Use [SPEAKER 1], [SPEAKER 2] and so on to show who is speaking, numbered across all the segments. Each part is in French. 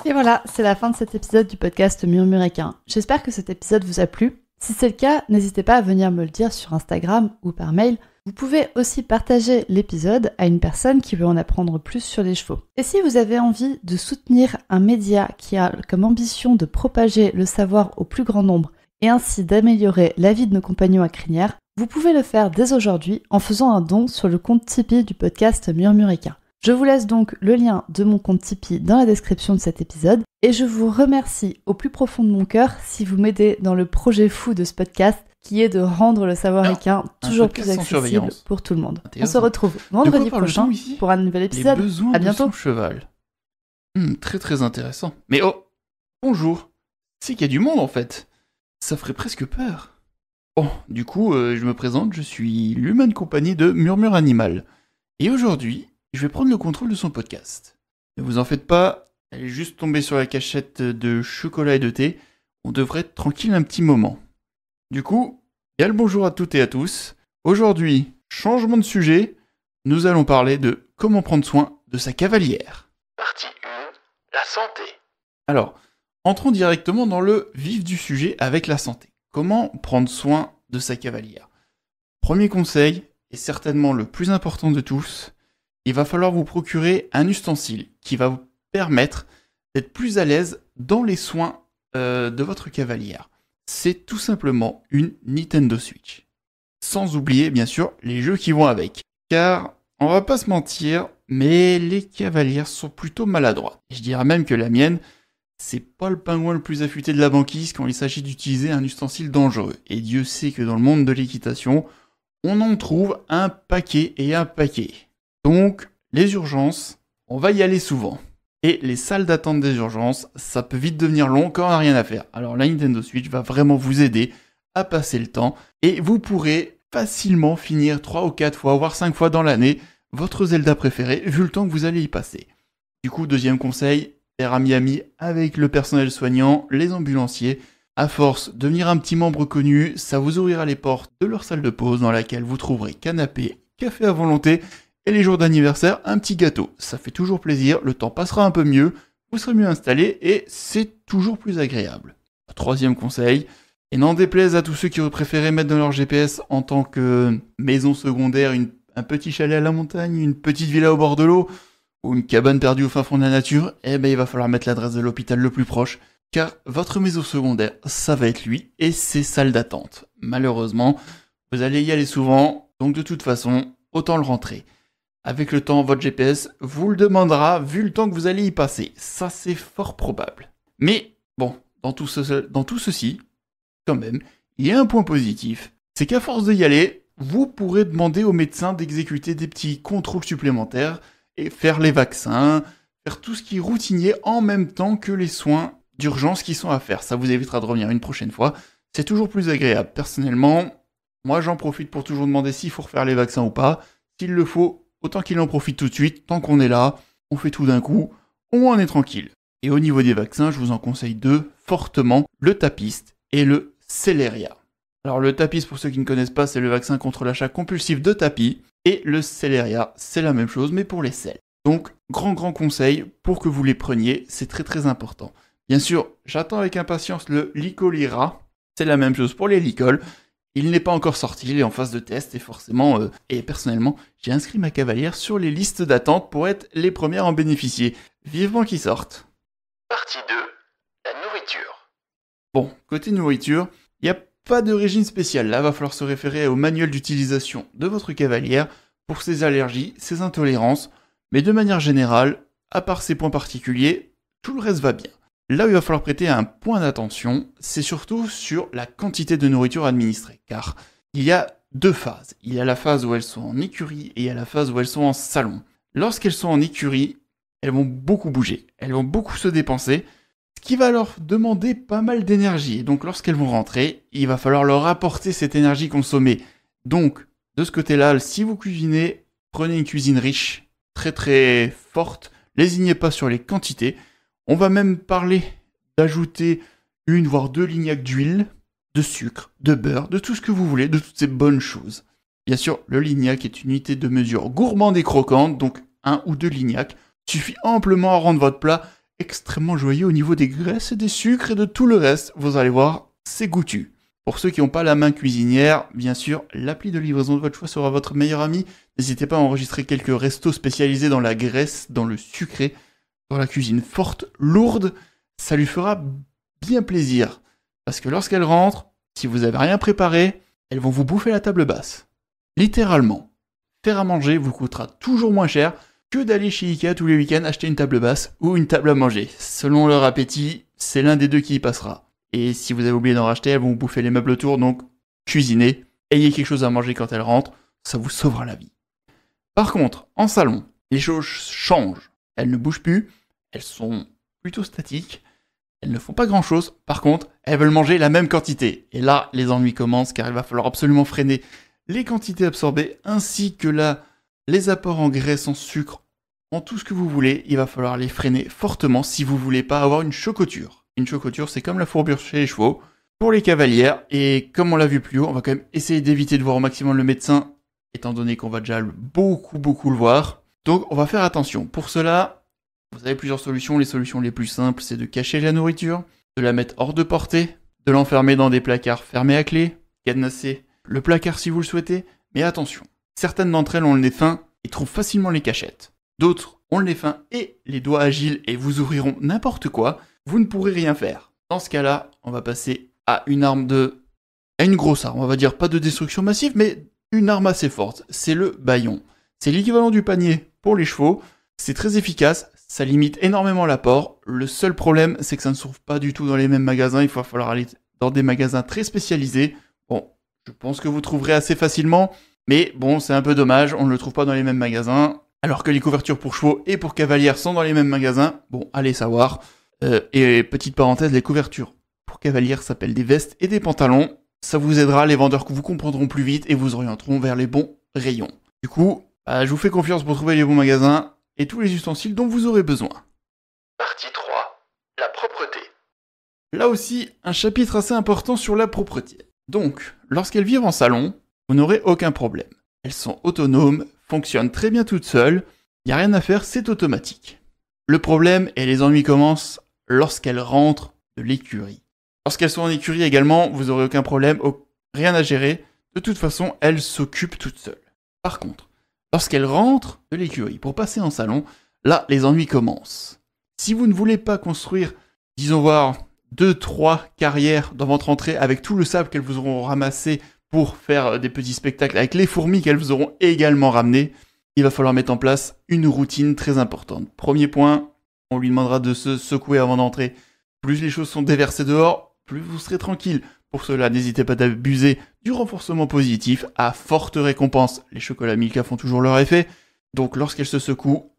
[SPEAKER 1] Et voilà, c'est la fin de cet épisode du podcast Murmuréquin. J'espère que cet épisode vous a plu. Si c'est le cas, n'hésitez pas à venir me le dire sur Instagram ou par mail. Vous pouvez aussi partager l'épisode à une personne qui veut en apprendre plus sur les chevaux. Et si vous avez envie de soutenir un média qui a comme ambition de propager le savoir au plus grand nombre et ainsi d'améliorer la vie de nos compagnons à crinière, vous pouvez le faire dès aujourd'hui en faisant un don sur le compte Tipeee du podcast Murmuréquin. Je vous laisse donc le lien de mon compte Tipeee dans la description de cet épisode et je vous remercie au plus profond de mon cœur si vous m'aidez dans le projet fou de ce podcast qui est de rendre le savoir équin toujours plus accessible pour tout le monde. On se retrouve vendredi prochain pour un nouvel épisode. À bientôt.
[SPEAKER 2] De son cheval. Très très intéressant. Mais oh, bonjour. C'est qu'il y a du monde en fait. Ça ferait presque peur. Bon, du coup, je me présente, je suis l'humain de compagnie de Murmure Animal. Et aujourd'hui, je vais prendre le contrôle de son podcast. Ne vous en faites pas, elle est juste tombée sur la cachette de chocolat et de thé. On devrait être tranquille un petit moment. Du coup, bien le bonjour à toutes et à tous. Aujourd'hui, changement de sujet, nous allons parler de comment prendre soin de sa cavalière. Partie 1, la santé. Alors, entrons directement dans le vif du sujet avec la santé. Comment prendre soin de sa cavalière? Premier conseil, et certainement le plus important de tous, il va falloir vous procurer un ustensile qui va vous permettre d'être plus à l'aise dans les soins de votre cavalière. C'est tout simplement une Nintendo Switch. Sans oublier, bien sûr, les jeux qui vont avec. Car, on va pas se mentir, mais les cavalières sont plutôt maladroites. Je dirais même que la mienne, c'est pas le pingouin le plus affûté de la banquise quand il s'agit d'utiliser un ustensile dangereux. Et Dieu sait que dans le monde de l'équitation, on en trouve un paquet et un paquet. Donc, les urgences, on va y aller souvent. Et les salles d'attente des urgences, ça peut vite devenir long quand on n'a rien à faire. Alors la Nintendo Switch va vraiment vous aider à passer le temps et vous pourrez facilement finir 3 ou 4 fois, voire 5 fois dans l'année, votre Zelda préféré, vu le temps que vous allez y passer. Du coup, deuxième conseil, faire ami avec le personnel soignant, les ambulanciers. À force, devenir un petit membre connu, ça vous ouvrira les portes de leur salle de pause dans laquelle vous trouverez canapé, café à volonté, et les jours d'anniversaire, un petit gâteau. Ça fait toujours plaisir, le temps passera un peu mieux, vous serez mieux installé et c'est toujours plus agréable. Troisième conseil, et n'en déplaise à tous ceux qui auraient préféré mettre dans leur GPS en tant que maison secondaire un petit chalet à la montagne, une petite villa au bord de l'eau ou une cabane perdue au fin fond de la nature, il va falloir mettre l'adresse de l'hôpital le plus proche car votre maison secondaire, ça va être lui et ses salles d'attente. Malheureusement, vous allez y aller souvent, donc de toute façon, autant le rentrer. Avec le temps, votre GPS vous le demandera vu le temps que vous allez y passer. Ça, c'est fort probable. Mais, bon, dans tout ceci, quand même, il y a un point positif. C'est qu'à force d'y aller, vous pourrez demander au médecin d'exécuter des petits contrôles supplémentaires et faire les vaccins, faire tout ce qui est routinier en même temps que les soins d'urgence qui sont à faire. Ça vous évitera de revenir une prochaine fois. C'est toujours plus agréable. Personnellement, moi, j'en profite pour toujours demander s'il faut refaire les vaccins ou pas. S'il le faut, autant qu'il en profite tout de suite, tant qu'on est là, on fait tout d'un coup, au moins on est tranquille. Et au niveau des vaccins, je vous en conseille deux fortement, le Tapiste et le Celeria. Alors le Tapiste, pour ceux qui ne connaissent pas, c'est le vaccin contre l'achat compulsif de tapis, et le Celeria, c'est la même chose, mais pour les selles. Donc, grand conseil pour que vous les preniez, c'est très très important. Bien sûr, j'attends avec impatience le Licolira, c'est la même chose pour les licoles. Il n'est pas encore sorti, il est en phase de test et forcément, et personnellement, j'ai inscrit ma cavalière sur les listes d'attente pour être les premières à en bénéficier. Vivement qu'ils sortent. Partie 2, la nourriture. Bon, côté nourriture, il n'y a pas de régime spécial. Là, va falloir se référer au manuel d'utilisation de votre cavalière pour ses allergies, ses intolérances, mais de manière générale, à part ces points particuliers, tout le reste va bien. Là où il va falloir prêter un point d'attention, c'est surtout sur la quantité de nourriture administrée, car il y a deux phases. Il y a la phase où elles sont en écurie et il y a la phase où elles sont en salon. Lorsqu'elles sont en écurie, elles vont beaucoup bouger, elles vont beaucoup se dépenser, ce qui va leur demander pas mal d'énergie. Et donc lorsqu'elles vont rentrer, il va falloir leur apporter cette énergie consommée. Donc, de ce côté-là, si vous cuisinez, prenez une cuisine riche, très très forte, lésignez pas sur les quantités. On va même parler d'ajouter 1 voire 2 lignacs d'huile, de sucre, de beurre, de tout ce que vous voulez, de toutes ces bonnes choses. Bien sûr, le lignac est une unité de mesure gourmande et croquante, donc 1 ou 2 lignacs suffit amplement à rendre votre plat extrêmement joyeux au niveau des graisses et des sucres et de tout le reste. Vous allez voir, c'est goûtu. Pour ceux qui n'ont pas la main cuisinière, bien sûr, l'appli de livraison de votre choix sera votre meilleur ami. N'hésitez pas à enregistrer quelques restos spécialisés dans la graisse, dans le sucré, dans la cuisine forte, lourde. Ça lui fera bien plaisir. Parce que lorsqu'elles rentrent, si vous n'avez rien préparé, elles vont vous bouffer la table basse. Littéralement. Faire à manger vous coûtera toujours moins cher que d'aller chez Ikea tous les week-ends acheter une table basse ou une table à manger. Selon leur appétit, c'est l'un des deux qui y passera. Et si vous avez oublié d'en racheter, elles vont vous bouffer les meubles autour, donc cuisinez, ayez quelque chose à manger quand elles rentrent, ça vous sauvera la vie. Par contre, en salon, les choses changent. Elles ne bougent plus, elles sont plutôt statiques, elles ne font pas grand chose, par contre, elles veulent manger la même quantité. Et là, les ennuis commencent car il va falloir absolument freiner les quantités absorbées ainsi que les apports en graisse, en sucre, en tout ce que vous voulez. Il va falloir les freiner fortement si vous voulez pas avoir une chocoture. Une chocoture, c'est comme la fourbure chez les chevaux, pour les cavalières, et comme on l'a vu plus haut, on va quand même essayer d'éviter de voir au maximum le médecin, étant donné qu'on va déjà beaucoup le voir. Donc on va faire attention. Pour cela, vous avez plusieurs solutions. Les solutions les plus simples, c'est de cacher la nourriture, de la mettre hors de portée, de l'enfermer dans des placards fermés à clé, cadenasser le placard si vous le souhaitez, mais attention. Certaines d'entre elles ont le nez fin et trouvent facilement les cachettes. D'autres ont le nez fin et les doigts agiles et vous ouvriront n'importe quoi. Vous ne pourrez rien faire. Dans ce cas-là, on va passer à une grosse arme. On va dire pas de destruction massive, mais une arme assez forte. C'est le bâillon. C'est l'équivalent du panier pour les chevaux. C'est très efficace. Ça limite énormément l'apport. Le seul problème, c'est que ça ne se trouve pas du tout dans les mêmes magasins. Il va falloir aller dans des magasins très spécialisés. Bon, je pense que vous trouverez assez facilement. Mais bon, c'est un peu dommage. On ne le trouve pas dans les mêmes magasins. Alors que les couvertures pour chevaux et pour cavalières sont dans les mêmes magasins. Bon, allez savoir. Et petite parenthèse, les couvertures pour cavalières s'appellent des vestes et des pantalons. Ça vous aidera, les vendeurs que vous comprendront plus vite et vous orienteront vers les bons rayons. Du coup, je vous fais confiance pour trouver les bons magasins et tous les ustensiles dont vous aurez besoin. Partie 3. La propreté. Là aussi, un chapitre assez important sur la propreté. Donc, lorsqu'elles vivent en salon, vous n'aurez aucun problème. Elles sont autonomes, fonctionnent très bien toutes seules, il n'y a rien à faire, c'est automatique. Le problème et les ennuis commencent lorsqu'elles rentrent de l'écurie. Lorsqu'elles sont en écurie également, vous n'aurez aucun problème, rien à gérer. De toute façon, elles s'occupent toutes seules. Par contre, lorsqu'elles rentrent de l'écurie pour passer en salon, là, les ennuis commencent. Si vous ne voulez pas construire, disons voir, 2-3 carrières dans votre entrée avec tout le sable qu'elles vous auront ramassé pour faire des petits spectacles, avec les fourmis qu'elles vous auront également ramenées, il va falloir mettre en place une routine très importante. Premier point, on lui demandera de se secouer avant d'entrer. Plus les choses sont déversées dehors, plus vous serez tranquille. Pour cela, n'hésitez pas d'abuser du renforcement positif à forte récompense. Les chocolats Milka font toujours leur effet. Donc lorsqu'elle se secoue,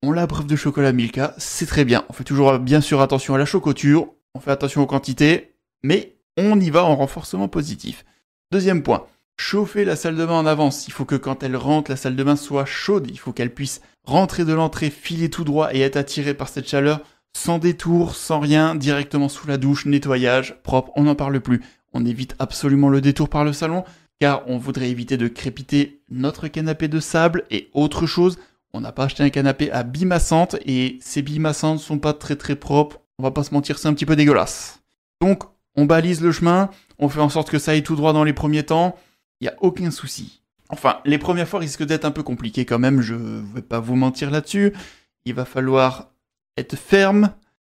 [SPEAKER 2] on l'abreuve de chocolat Milka, c'est très bien. On fait toujours bien sûr attention à la chocoture, on fait attention aux quantités, mais on y va en renforcement positif. Deuxième point. Chauffer la salle de bain en avance. Il faut que quand elle rentre, la salle de bain soit chaude. Il faut qu'elle puisse rentrer de l'entrée, filer tout droit et être attirée par cette chaleur sans détour, sans rien, directement sous la douche, nettoyage, propre, on n'en parle plus. On évite absolument le détour par le salon car on voudrait éviter de crépiter notre canapé de sable et autre chose. On n'a pas acheté un canapé à billes massantes et ces billes massantes sont pas très propres. On va pas se mentir, c'est un petit peu dégueulasse. Donc, on balise le chemin, on fait en sorte que ça aille tout droit dans les premiers temps. Il n'y a aucun souci. Enfin, les premières fois risquent d'être un peu compliquées quand même, je ne vais pas vous mentir là-dessus. Il va falloir être ferme,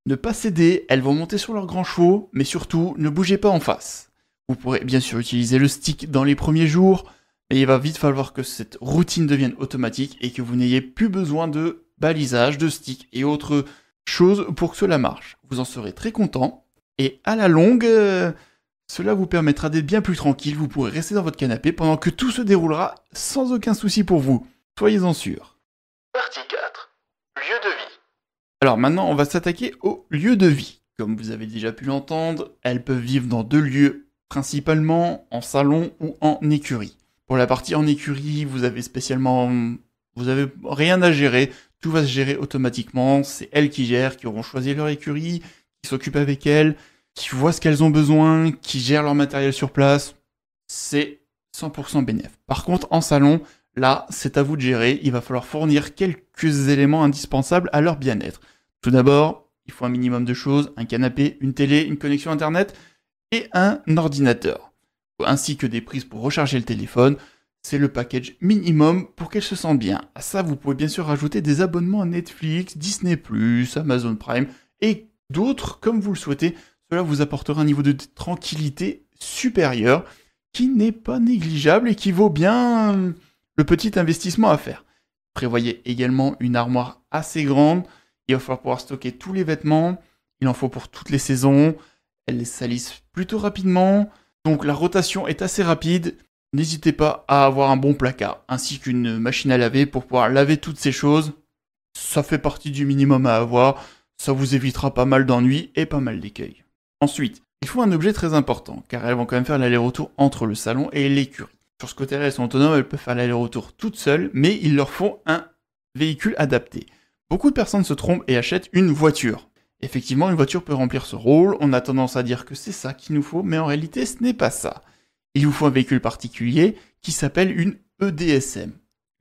[SPEAKER 2] ne pas céder, elles vont monter sur leurs grands chevaux, mais surtout, ne bougez pas en face. Vous pourrez bien sûr utiliser le stick dans les premiers jours, mais il va vite falloir que cette routine devienne automatique et que vous n'ayez plus besoin de balisage, de stick et autres choses pour que cela marche. Vous en serez très content, et à la longue... Cela vous permettra d'être bien plus tranquille, vous pourrez rester dans votre canapé pendant que tout se déroulera sans aucun souci pour vous. Soyez-en sûrs. Partie 4. Lieu de vie. Alors maintenant, on va s'attaquer au lieu de vie. Comme vous avez déjà pu l'entendre, elles peuvent vivre dans 2 lieux, principalement en salon ou en écurie. Pour la partie en écurie, vous avez rien à gérer, tout va se gérer automatiquement, c'est elles qui gèrent, qui auront choisi leur écurie, qui s'occupent avec elles, qui voient ce qu'elles ont besoin, qui gèrent leur matériel sur place, c'est 100% bénéf. Par contre, en salon, là, c'est à vous de gérer, il va falloir fournir quelques éléments indispensables à leur bien-être. Tout d'abord, il faut un minimum de choses, un canapé, une télé, une connexion internet et un ordinateur. Ainsi que des prises pour recharger le téléphone. C'est le package minimum pour qu'elle se sente bien. À ça, vous pouvez bien sûr rajouter des abonnements à Netflix, Disney+, Amazon Prime et d'autres comme vous le souhaitez. Cela vous apportera un niveau de tranquillité supérieur qui n'est pas négligeable et qui vaut bien le petit investissement à faire. Prévoyez également une armoire assez grande. Il va falloir pouvoir stocker tous les vêtements. Il en faut pour toutes les saisons. Elles salissent plutôt rapidement. Donc la rotation est assez rapide. N'hésitez pas à avoir un bon placard, ainsi qu'une machine à laver pour pouvoir laver toutes ces choses. Ça fait partie du minimum à avoir, ça vous évitera pas mal d'ennuis et pas mal d'écueils. Ensuite, il faut un objet très important, car elles vont quand même faire l'aller-retour entre le salon et l'écurie. Sur ce côté-là, elles sont autonomes, elles peuvent faire l'aller-retour toutes seules, mais il leur faut un véhicule adapté. Beaucoup de personnes se trompent et achètent une voiture. Effectivement, une voiture peut remplir ce rôle, on a tendance à dire que c'est ça qu'il nous faut, mais en réalité, ce n'est pas ça. Il vous faut un véhicule particulier qui s'appelle une EDSM,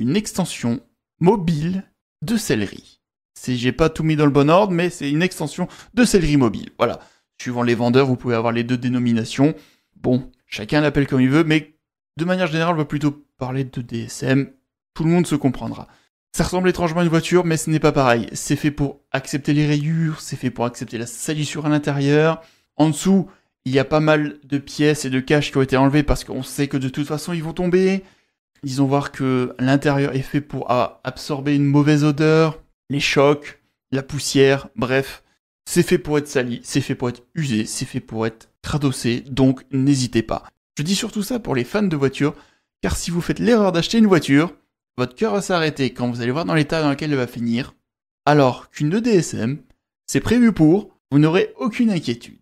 [SPEAKER 2] une extension mobile de sellerie. J'ai pas tout mis dans le bon ordre, mais c'est une extension de sellerie mobile. Voilà. Suivant les vendeurs, vous pouvez avoir les deux dénominations. Bon, chacun l'appelle comme il veut, mais de manière générale, on va plutôt parler de DSM. Tout le monde se comprendra. Ça ressemble étrangement à une voiture, mais ce n'est pas pareil. C'est fait pour accepter les rayures, c'est fait pour accepter la salissure à l'intérieur. En dessous, il y a pas mal de pièces et de caches qui ont été enlevées parce qu'on sait que de toute façon ils vont tomber. Disons voir que l'intérieur est fait pour absorber une mauvaise odeur, les chocs, la poussière, bref. C'est fait pour être sali, c'est fait pour être usé, c'est fait pour être cradossé, donc n'hésitez pas. Je dis surtout ça pour les fans de voitures, car si vous faites l'erreur d'acheter une voiture, votre cœur va s'arrêter quand vous allez voir dans l'état dans lequel elle va finir, alors qu'une EDSM, c'est prévu pour, vous n'aurez aucune inquiétude.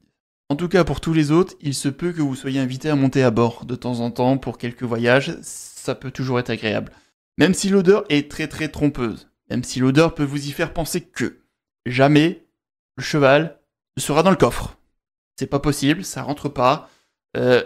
[SPEAKER 2] En tout cas, pour tous les autres, il se peut que vous soyez invité à monter à bord de temps en temps pour quelques voyages, ça peut toujours être agréable. Même si l'odeur est très très trompeuse, même si l'odeur peut vous y faire penser que jamais le cheval ne sera dans le coffre. C'est pas possible, ça rentre pas,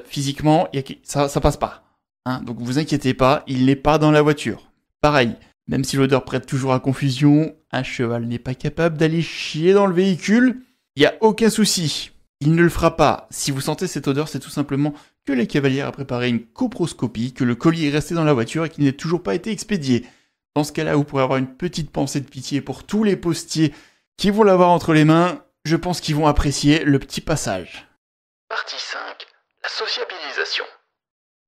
[SPEAKER 2] physiquement, ça passe pas. Hein, donc vous inquiétez pas, il n'est pas dans la voiture. Pareil, même si l'odeur prête toujours à confusion, un cheval n'est pas capable d'aller chier dans le véhicule, il n'y a aucun souci. Il ne le fera pas. Si vous sentez cette odeur, c'est tout simplement que les cavalières a préparé une coproscopie, que le colis est resté dans la voiture et qu'il n'a toujours pas été expédié. Dans ce cas-là, vous pourrez avoir une petite pensée de pitié pour tous les postiers qui vont l'avoir entre les mains. Je pense qu'ils vont apprécier le petit passage. Partie 5. La sociabilisation.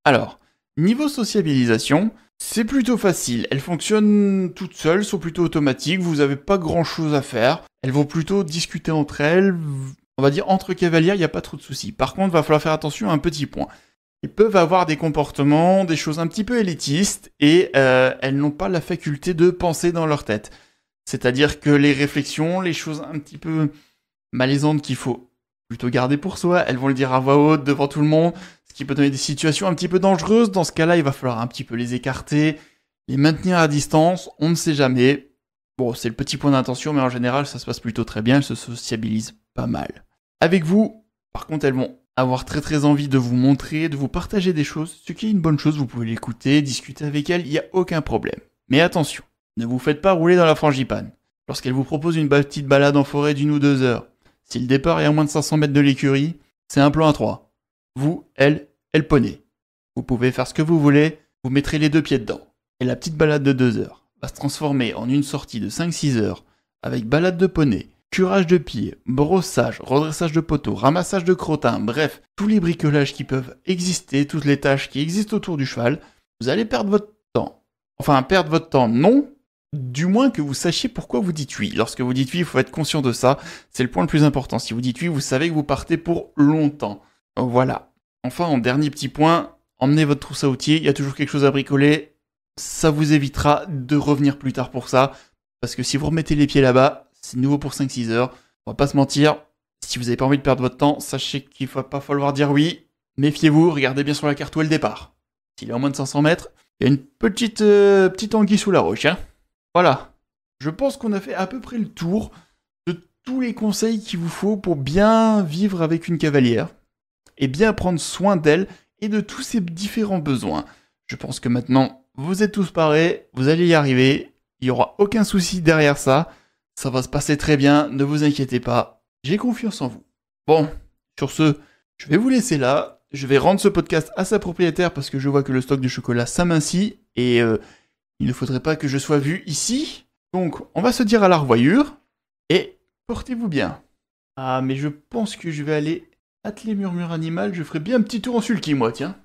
[SPEAKER 2] Alors, niveau sociabilisation, c'est plutôt facile. Elles fonctionnent toutes seules, sont plutôt automatiques, vous n'avez pas grand-chose à faire. Elles vont plutôt discuter entre elles. On va dire entre cavalières, il n'y a pas trop de soucis. Par contre, il va falloir faire attention à un petit point. Ils peuvent avoir des comportements, des choses un petit peu élitistes, et elles n'ont pas la faculté de penser dans leur tête. C'est-à-dire que les réflexions, les choses un petit peu malaisantes qu'il faut plutôt garder pour soi, elles vont le dire à voix haute devant tout le monde, ce qui peut donner des situations un petit peu dangereuses. Dans ce cas-là, il va falloir un petit peu les écarter, les maintenir à distance, on ne sait jamais. Bon, c'est le petit point d'attention, mais en général, ça se passe plutôt très bien, elles se sociabilisent pas mal. Avec vous, par contre, elles vont avoir très très envie de vous montrer, de vous partager des choses, ce qui est une bonne chose, vous pouvez l'écouter, discuter avec elles, il n'y a aucun problème. Mais attention, ne vous faites pas rouler dans la frangipane. Lorsqu'elle vous propose une petite balade en forêt d'1 ou 2 heures, si le départ est à moins de 500 mètres de l'écurie, c'est un plan à 3. Vous, elle, et le poney. Vous pouvez faire ce que vous voulez, vous mettrez les 2 pieds dedans. Et la petite balade de 2 heures va se transformer en une sortie de 5-6 heures, avec balade de poney, curage de pieds, brossage, redressage de poteaux, ramassage de crottin, bref, tous les bricolages qui peuvent exister, toutes les tâches qui existent autour du cheval, vous allez perdre votre temps. Enfin, perdre votre temps, non, du moins que vous sachiez pourquoi vous dites oui. Lorsque vous dites oui, il faut être conscient de ça, c'est le point le plus important. Si vous dites oui, vous savez que vous partez pour longtemps. Voilà. Enfin, en dernier petit point, emmenez votre trousse à outils, il y a toujours quelque chose à bricoler, ça vous évitera de revenir plus tard pour ça, parce que si vous remettez les pieds là-bas, c'est nouveau pour 5-6 heures. On va pas se mentir, si vous n'avez pas envie de perdre votre temps, sachez qu'il va pas falloir dire oui. Méfiez-vous, regardez bien sur la carte où est le départ. S'il est en moins de 500 mètres, il y a une petite anguille sous la roche. Hein. Voilà. Je pense qu'on a fait à peu près le tour de tous les conseils qu'il vous faut pour bien vivre avec une cavalière et bien prendre soin d'elle et de tous ses différents besoins. Je pense que maintenant, vous êtes tous parés, vous allez y arriver, il n'y aura aucun souci derrière ça. Ça va se passer très bien, ne vous inquiétez pas. J'ai confiance en vous. Bon, sur ce, je vais vous laisser là. Je vais rendre ce podcast à sa propriétaire parce que je vois que le stock de chocolat s'amincit et il ne faudrait pas que je sois vu ici. Donc, on va se dire à la revoyure et portez-vous bien. Ah, mais je pense que je vais aller atteler Murmure Animal. Je ferai bien un petit tour en sulky, moi, tiens.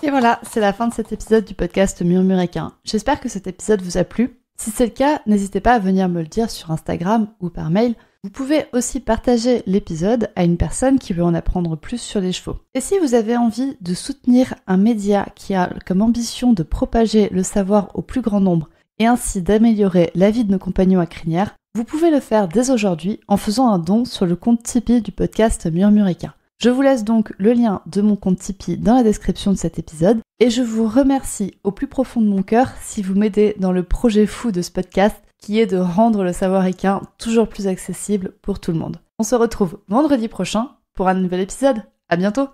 [SPEAKER 1] Et voilà, c'est la fin de cet épisode du podcast Murmuréquin. J'espère que cet épisode vous a plu. Si c'est le cas, n'hésitez pas à venir me le dire sur Instagram ou par mail. Vous pouvez aussi partager l'épisode à une personne qui veut en apprendre plus sur les chevaux. Et si vous avez envie de soutenir un média qui a comme ambition de propager le savoir au plus grand nombre et ainsi d'améliorer la vie de nos compagnons à crinière, vous pouvez le faire dès aujourd'hui en faisant un don sur le compte Tipeee du podcast Murmuréquin. Je vous laisse donc le lien de mon compte Tipeee dans la description de cet épisode et je vous remercie au plus profond de mon cœur si vous m'aidez dans le projet fou de ce podcast qui est de rendre le savoir équin toujours plus accessible pour tout le monde. On se retrouve vendredi prochain pour un nouvel épisode. À bientôt!